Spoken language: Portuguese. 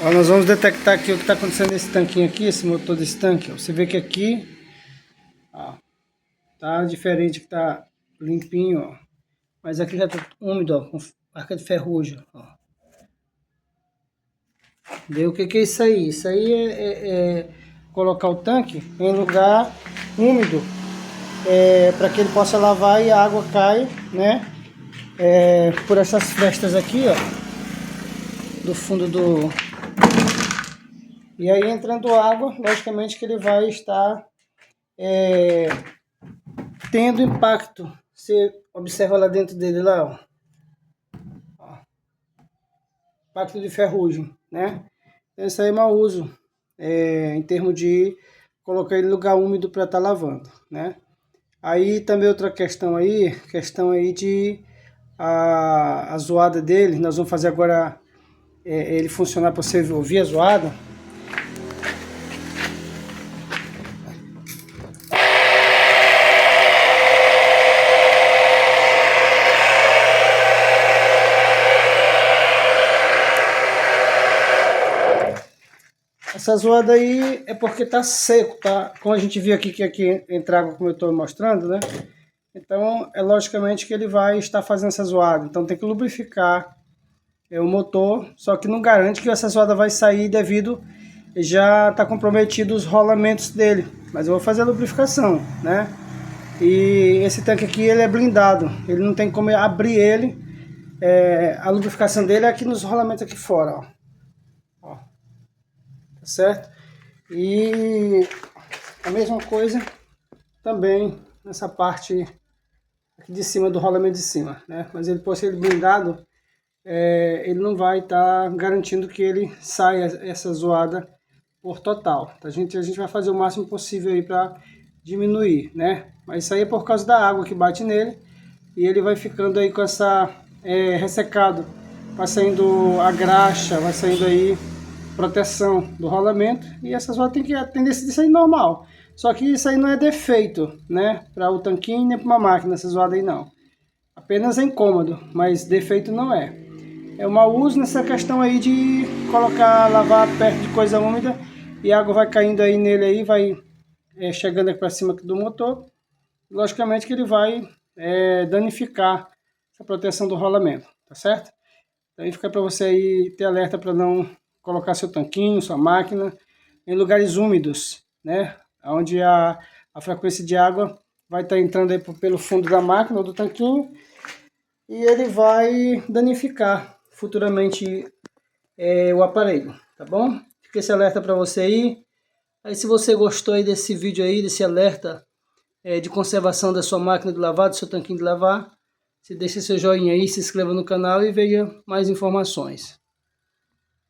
Ó, nós vamos detectar aqui o que está acontecendo nesse tanquinho aqui, esse motor desse tanque. Ó. Você vê que aqui, ó, tá diferente, que tá limpinho, ó. Mas aqui já tá úmido, ó, com marca de ferrugem, ó. Vê o que é isso aí? Isso aí é colocar o tanque em lugar úmido, para que ele possa lavar e a água cai, né? Por essas frestas aqui, ó, do fundo do... E aí entrando água, logicamente que ele vai estar tendo impacto. Você observa lá dentro dele lá, ó, impacto de ferrugem, né? Então isso aí é mau uso, em termos de colocar ele em lugar úmido para estar lavando, né? Aí também outra questão aí de a zoada dele. Nós vamos fazer agora ele funcionar para você ouvir a zoada. Essa zoada aí é porque tá seco, tá? Como a gente viu aqui que aqui entra água, como eu estou mostrando, né? Então é logicamente que ele vai estar fazendo essa zoada. Então tem que lubrificar o motor, só que não garante que essa zoada vai sair devido já tá comprometido os rolamentos dele. Mas eu vou fazer a lubrificação, né? E esse tanque aqui ele é blindado, ele não tem como abrir ele. A lubrificação dele é aqui nos rolamentos aqui fora, ó. Tá certo? E a mesma coisa também nessa parte aqui de cima do rolamento de cima, né? Mas ele, por ser blindado, ele não vai estar garantindo que ele saia essa zoada por total. A gente vai fazer o máximo possível aí para diminuir, né? Mas isso aí é por causa da água que bate nele e ele vai ficando aí com essa ressecado, vai saindo a graxa, vai saindo aí proteção do rolamento, e essa zoada tem que a tendência de sair normal. Só que isso aí não é defeito, né? Para o tanquinho nem para uma máquina, essa zoada aí não. Apenas é incômodo, mas defeito não é. É um mau uso nessa questão aí de colocar, lavar perto de coisa úmida e a água vai caindo aí nele aí, vai chegando aqui para cima do motor. Logicamente que ele vai danificar essa proteção do rolamento, tá certo? Então aí fica para você aí ter alerta para não colocar seu tanquinho, sua máquina em lugares úmidos, né? Onde a frequência de água vai estar entrando aí pelo fundo da máquina ou do tanquinho e ele vai danificar futuramente o aparelho, tá bom? Fica esse alerta para você aí. Aí se você gostou aí desse vídeo aí, desse alerta de conservação da sua máquina de lavar, do seu tanquinho de lavar, você deixa seu joinha aí, se inscreva no canal e veja mais informações.